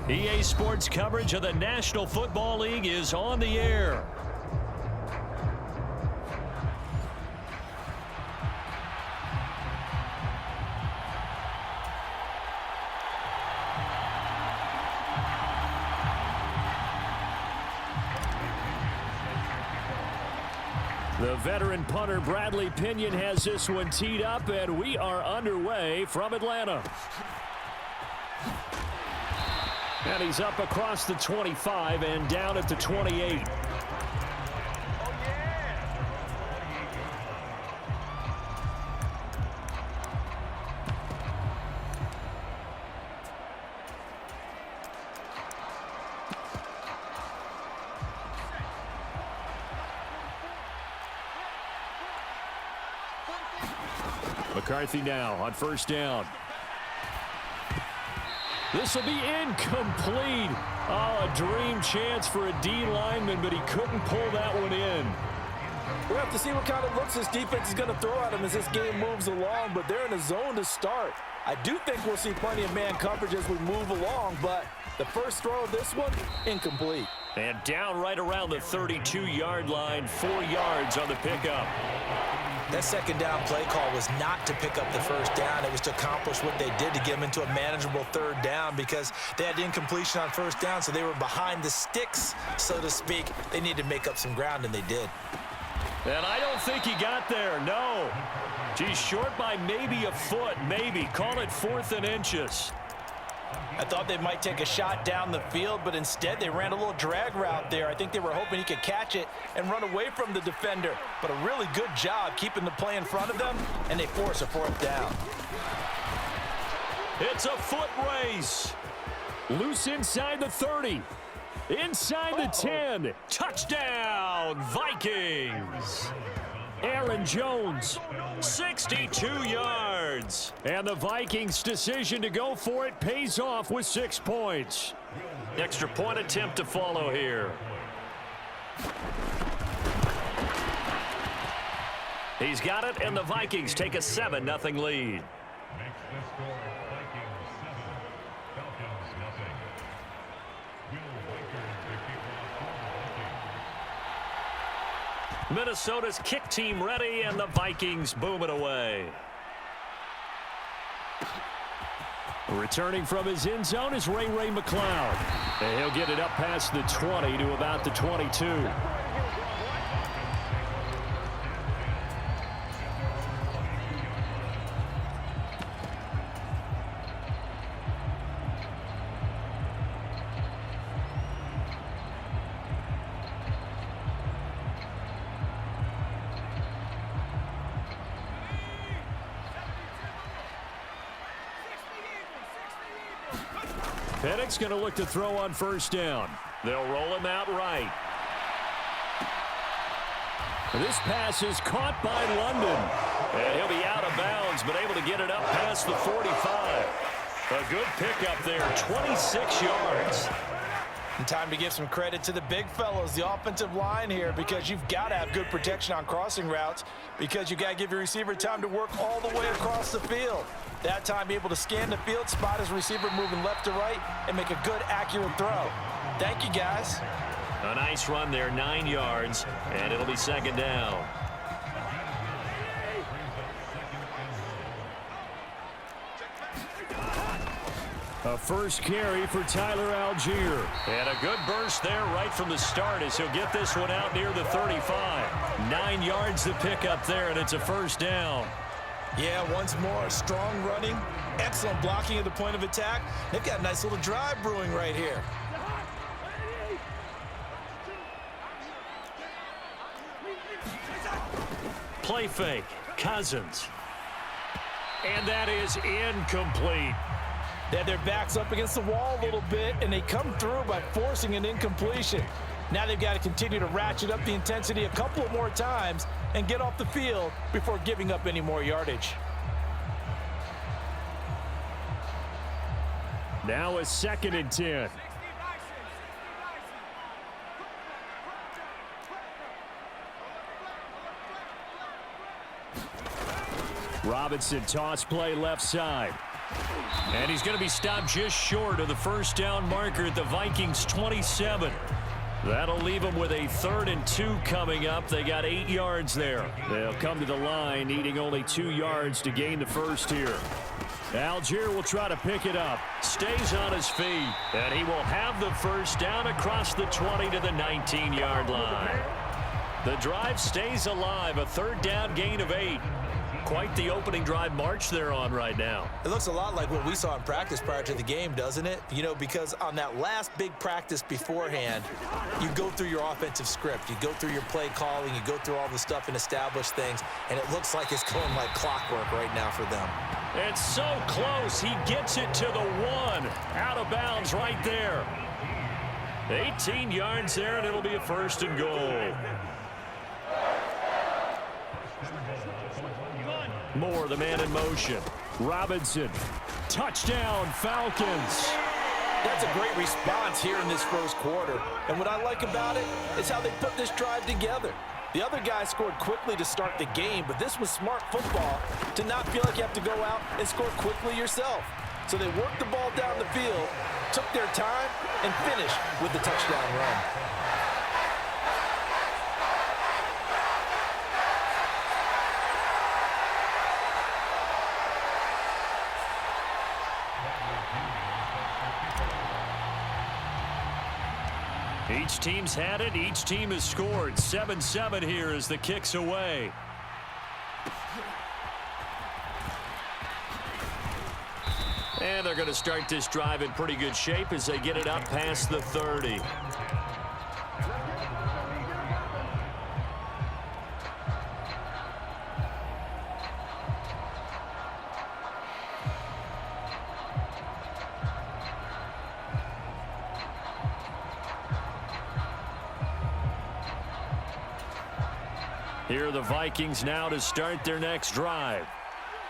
EA Sports coverage of the National Football League is on the air. The veteran punter Bradley Pinion has this one teed up, and we are underway from Atlanta. And he's up across the 25 and down at the 28. McCarthy now on first down. This will be incomplete. Oh, a dream chance for a D lineman, but he couldn't pull that one in. We'll have to see what kind of looks this defense is going to throw at him as this game moves along, but they're in a zone to start. I do think we'll see plenty of man coverage as we move along, but the first throw of this one, incomplete. And down right around the 32-yard line, 4 yards on the pickup. That second down play call was not to pick up the first down. It was to accomplish what they did to get them into a manageable third down because they had incompletion on first down, so they were behind the sticks, so to speak. They needed to make up some ground, and they did. And I don't think he got there, no. He's short by maybe a foot, maybe. Call it 4th and inches. I thought they might take a shot down the field, but instead they ran a little drag route there. I think they were hoping he could catch it and run away from the defender. But a really good job keeping the play in front of them, and they force a 4th down. It's a foot race. Loose inside the 30. Inside the 10. Touchdown, Vikings. Aaron Jones, 62 yards. And the Vikings' decision to go for it pays off with 6 points. Extra point attempt to follow here. He's got it, and the Vikings take a 7-0 lead. Minnesota's kick team ready, and the Vikings boom it away. Returning from his end zone is Ray McLeod. And he'll get it up past the 20 to about the 22. Pennick's going to look to throw on first down. They'll roll him out right. This pass is caught by London. And he'll be out of bounds, but able to get it up past the 45. A good pickup there, 26 yards. And time to give some credit to the big fellows, the offensive line here, because you've got to have good protection on crossing routes because you've got to give your receiver time to work all the way across the field. That time able to scan the field, spot his receiver moving left to right, and make a good, accurate throw. Thank you, guys. A nice run there, 9 yards, and it'll be second down. A first carry for Tyler Algier. And a good burst there right from the start as he'll get this one out near the 35. 9 yards to pick up there, and it's a first down. Yeah, once more, strong running, excellent blocking at the point of attack. They've got a nice little drive brewing right here. Play fake, Cousins. And that is incomplete. They had their backs up against the wall a little bit, and they come through by forcing an incompletion. Now they've got to continue to ratchet up the intensity a couple of more times and get off the field before giving up any more yardage. Now a 2nd and 10. Robinson toss play left side. And he's going to be stopped just short of the first down marker at the Vikings 27. That'll leave them with a 3rd and 2 coming up. They got 8 yards there. They'll come to the line needing only 2 yards to gain the first here. Algier will try to pick it up. Stays on his feet. And he will have the first down across the 20 to the 19-yard line. The drive stays alive. A 3rd down gain of 8. Quite the opening drive march they're on right now. It looks a lot like what we saw in practice prior to the game, doesn't it? You know, because on that last big practice beforehand, you go through your offensive script. You go through your play calling. You go through all the stuff and establish things. And it looks like it's going like clockwork right now for them. It's so close. He gets it to the 1. Out of bounds right there. 18 yards there, and it'll be a 1st and goal. Moore, the man in motion. Robinson. Touchdown, Falcons. That's a great response here in this first quarter. And what I like about it is how they put this drive together. The other guy scored quickly to start the game, but this was smart football to not feel like you have to go out and score quickly yourself. So they worked the ball down the field, took their time, and finished with the touchdown run. Each team's had it. Each team has scored. 7-7 here as the kick's away. And they're going to start this drive in pretty good shape as they get it up past the 30. Here are the Vikings now to start their next drive.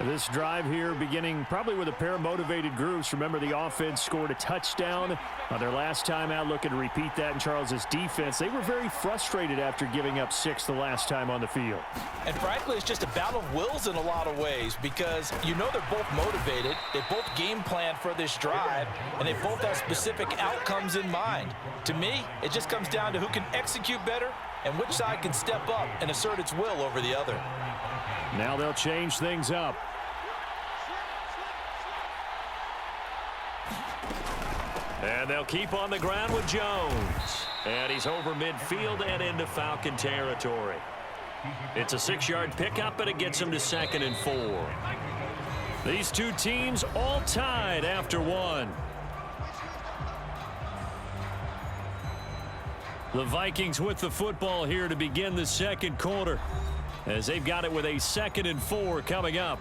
This drive here beginning probably with a pair of motivated groups. Remember, the offense scored a touchdown on their last time out, looking to repeat that in Charles's defense. They were very frustrated after giving up 6 the last time on the field. And frankly, it's just a battle of wills in a lot of ways because you know they're both motivated. They both game plan for this drive, and they both have specific outcomes in mind. To me, it just comes down to who can execute better and which side can step up and assert its will over the other. Now they'll change things up. And they'll keep on the ground with Jones. And he's over midfield and into Falcon territory. It's a 6-yard pickup, and it gets him to 2nd and 4. These two teams all tied after 1. The Vikings with the football here to begin the second quarter, as they've got it with a 2nd and 4 coming up.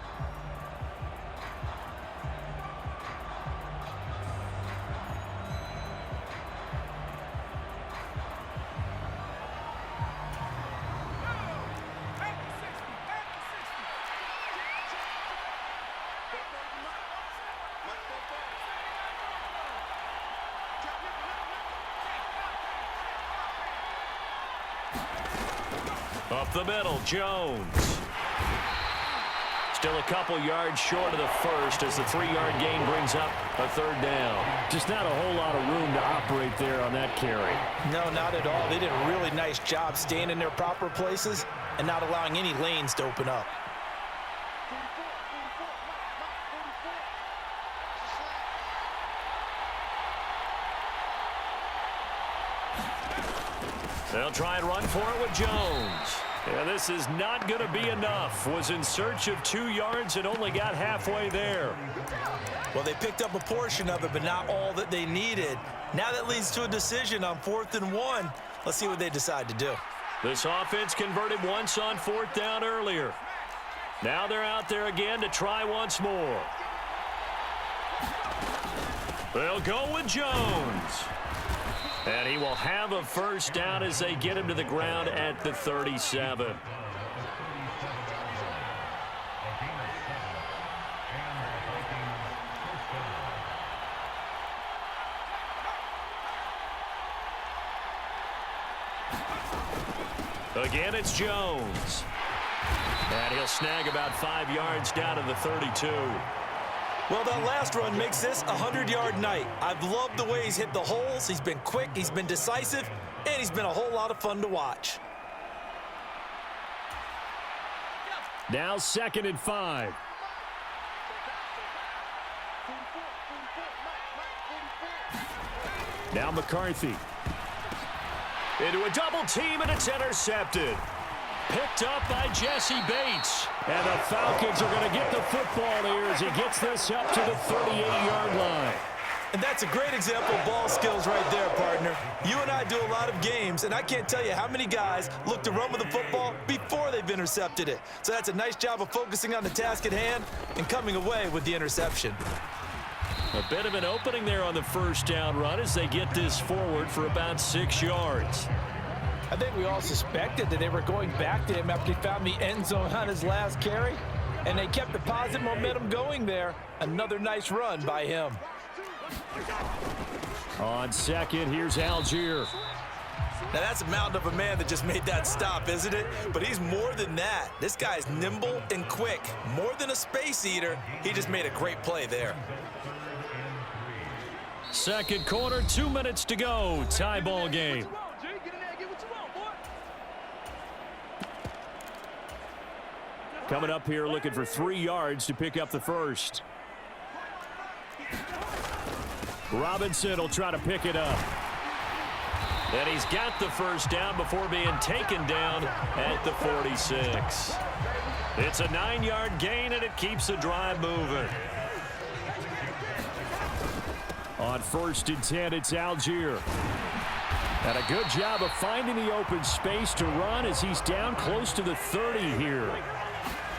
Up the middle, Jones. Still a couple yards short of the first as the 3-yard gain brings up a 3rd down. Just not a whole lot of room to operate there on that carry. No, not at all. They did a really nice job staying in their proper places and not allowing any lanes to open up. They'll try and run for it with Jones. Yeah, this is not going to be enough. Was in search of 2 yards and only got halfway there. Well, they picked up a portion of it, but not all that they needed. Now that leads to a decision on 4th and 1. Let's see what they decide to do. This offense converted once on 4th down earlier. Now they're out there again to try once more. They'll go with Jones. And he will have a first down as they get him to the ground at the 37. Again, it's Jones. And he'll snag about 5 yards down to the 32. Well, that last run makes this a 100-yard night. I've loved the way he's hit the holes. He's been quick, he's been decisive, and he's been a whole lot of fun to watch. Now 2nd and 5. Now McCarthy. Into a double team, and it's intercepted. Picked up by Jesse Bates. And the Falcons are going to get the football here as he gets this up to the 38-yard line. And that's a great example of ball skills right there, partner. You and I do a lot of games, and I can't tell you how many guys look to run with the football before they've intercepted it. So that's a nice job of focusing on the task at hand and coming away with the interception. A bit of an opening there on the first down run as they get this forward for about 6 yards. I think we all suspected that they were going back to him after he found the end zone on his last carry, and they kept the positive momentum going there. Another nice run by him. On 2nd, here's Algier. Now that's a mountain of a man that just made that stop, isn't it? But he's more than that. This guy's nimble and quick. More than a space eater, he just made a great play there. 2nd quarter, 2 minutes to go. Tie ball game. Coming up here looking for 3 yards to pick up the first. Robinson will try to pick it up. And he's got the first down before being taken down at the 46. It's a 9-yard gain, and it keeps the drive moving. On 1st and 10, it's Algier. And a good job of finding the open space to run as he's down close to the 30 here.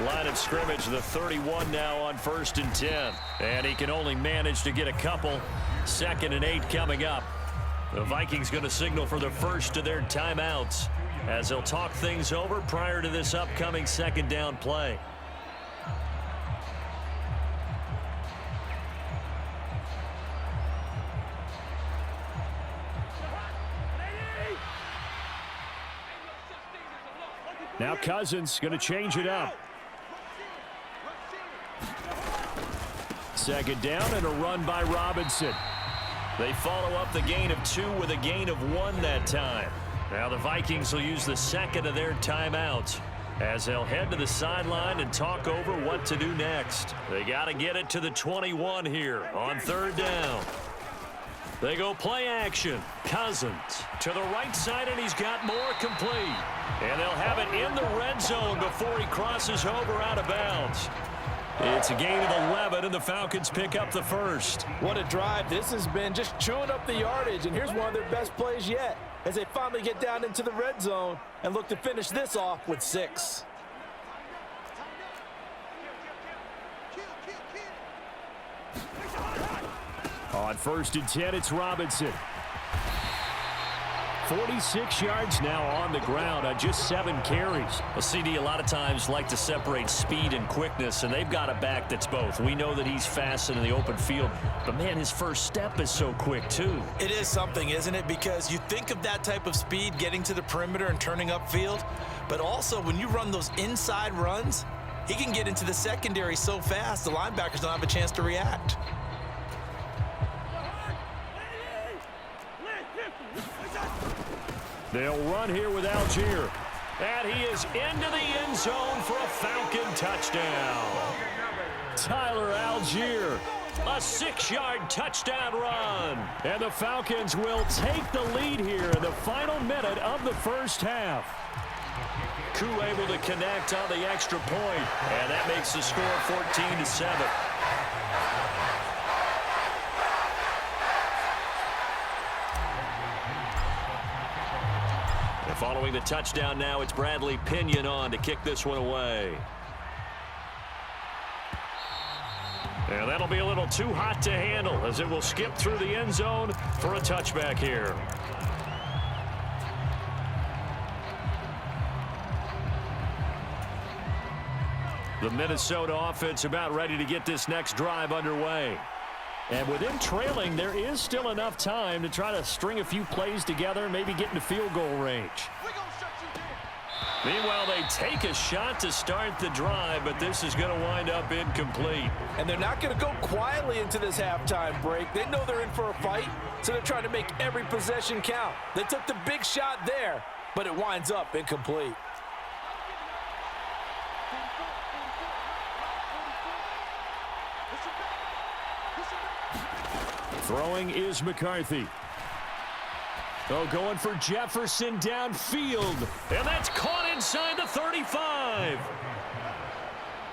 Line of scrimmage, the 31 now on 1st and 10. And he can only manage to get a couple. 2nd and 8 coming up. The Vikings going to signal for the first of their timeouts as they'll talk things over prior to this upcoming 2nd down play. Now Cousins going to change it up. 2nd down and a run by Robinson. They follow up the gain of 2 with a gain of 1 that time. Now the Vikings will use the 2nd of their timeouts as they'll head to the sideline and talk over what to do next. They got to get it to the 21 here on 3rd down. They go play action. Cousins to the right side, and he's got more complete. And they'll have it in the red zone before he crosses over out of bounds. It's a gain of 11, and the Falcons pick up the first. What a drive this has been, just chewing up the yardage. And here's one of their best plays yet as they finally get down into the red zone and look to finish this off with 6. On 1st and 10, it's Robinson. 46 yards now on the ground on just 7 carries. Well, CD, a lot of times like to separate speed and quickness, and they've got a back that's both. We know that he's fast in the open field, but, man, his first step is so quick, too. It is something, isn't it? Because you think of that type of speed getting to the perimeter and turning upfield, but also when you run those inside runs, he can get into the secondary so fast the linebackers don't have a chance to react. They'll run here with Algier. And he is into the end zone for a Falcon touchdown. Tyler Algier. A 6-yard touchdown run. And the Falcons will take the lead here in the final minute of the first half. Koo able to connect on the extra point, and that makes the score 14-7. Following the touchdown now, it's Bradley Pinion on to kick this one away. And that'll be a little too hot to handle as it will skip through the end zone for a touchback here. The Minnesota offense about ready to get this next drive underway. And with them trailing, there is still enough time to try to string a few plays together and maybe get into field goal range. Meanwhile, they take a shot to start the drive, but this is going to wind up incomplete. And they're not going to go quietly into this halftime break. They know they're in for a fight, so they're trying to make every possession count. They took the big shot there, but it winds up incomplete. Throwing is McCarthy. Oh, going for Jefferson downfield. And that's caught inside the 35.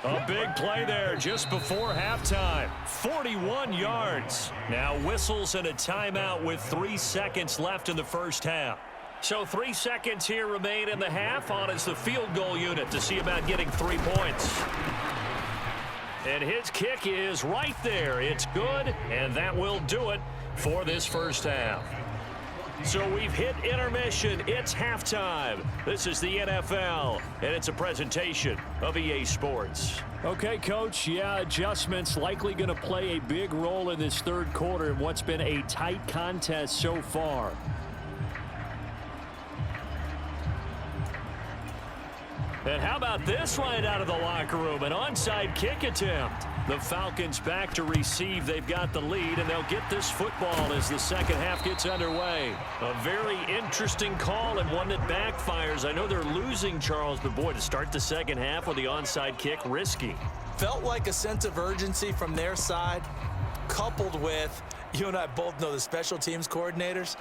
A big play there just before halftime. 41 yards. Now whistles and a timeout with 3 seconds left in the first half. So 3 seconds here remain in the half. On is the field goal unit to see about getting 3 points. And his kick is right there. It's good, and that will do it for this first half. So we've hit intermission. It's halftime. This is the NFL, and it's a presentation of EA Sports. Okay, Coach, yeah, adjustments likely going to play a big role in this third quarter in what's been a tight contest so far. And how about this right out of the locker room? An onside kick attempt. The Falcons back to receive. They've got the lead, and they'll get this football as the second half gets underway. A very interesting call and one that backfires. I know they're losing, Charles, but boy, to start the second half with the onside kick, risky. Felt like a sense of urgency from their side, coupled with, you and I both know the special teams coordinators.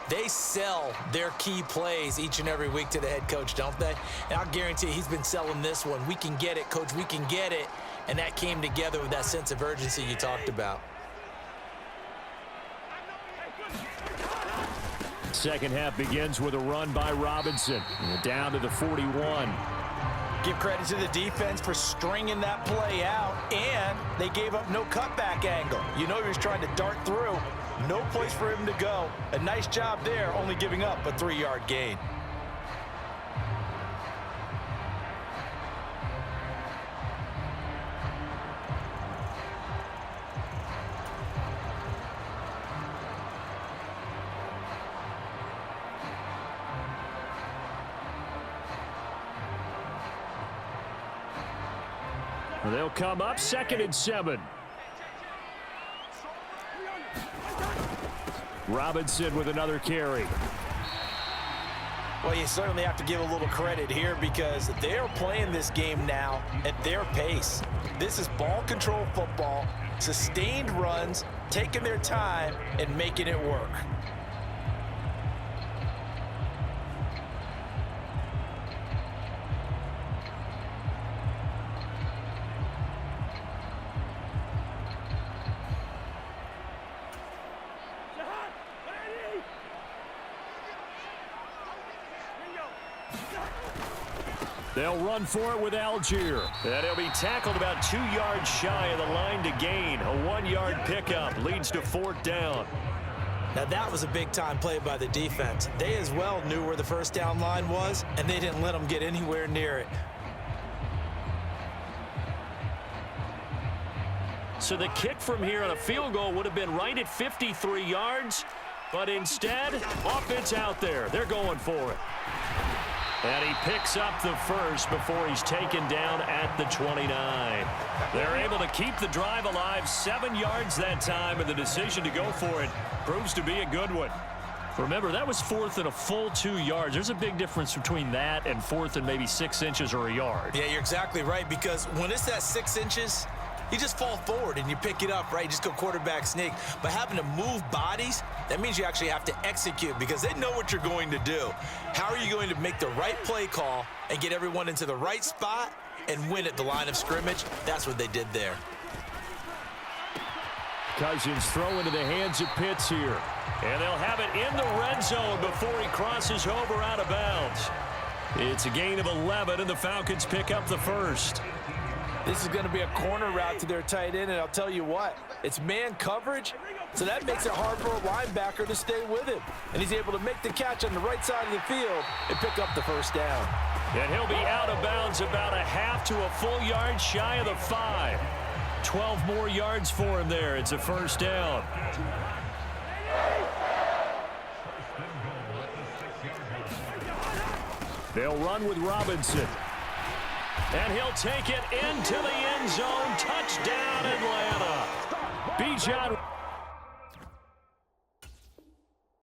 They sell their key plays each and every week to the head coach, don't they? And I'll guarantee he's been selling this one. We can get it, coach, we can get it. And that came together with that sense of urgency you talked about. Second half begins with a run by Robinson. Down to the 41. Give credit to the defense for stringing that play out, and they gave up no cutback angle. You know he was trying to dart through. No place for him to go. A nice job there, only giving up a 3-yard gain. They'll come up 2nd and 7. Robinson with another carry. Well, you certainly have to give a little credit here because they're playing this game now at their pace. This is ball control football, sustained runs, taking their time and making it work. They'll run for it with Algier. And he'll be tackled about 2 yards shy of the line to gain. A 1-yard pickup leads to 4th down. Now that was a big-time play by the defense. They as well knew where the first down line was, and they didn't let them get anywhere near it. So the kick from here on a field goal would have been right at 53 yards, but instead, offense out there. They're going for it. And he picks up the first before he's taken down at the 29. They're able to keep the drive alive, 7 yards that time, and the decision to go for it proves to be a good one. Remember, that was 4th and a full 2 yards. There's a big difference between that and 4th and maybe 6 inches or a yard. Yeah, you're exactly right, because when it's that 6 inches, you just fall forward and you pick it up, right? You just go quarterback sneak. But having to move bodies, that means you actually have to execute because they know what you're going to do. How are you going to make the right play call and get everyone into the right spot and win at the line of scrimmage? That's what they did there. Cousins throw into the hands of Pitts here. And they'll have it in the red zone before he crosses over out of bounds. It's a gain of 11, and the Falcons pick up the first. This is going to be a corner route to their tight end, and I'll tell you what, it's man coverage, so that makes it hard for a linebacker to stay with him. And he's able to make the catch on the right side of the field and pick up the first down. And he'll be out of bounds about a half to a full yard shy of the 5. 12 more yards for him there. It's a first down. They'll run with Robinson. And he'll take it into the end zone. Touchdown, Atlanta. Bijan.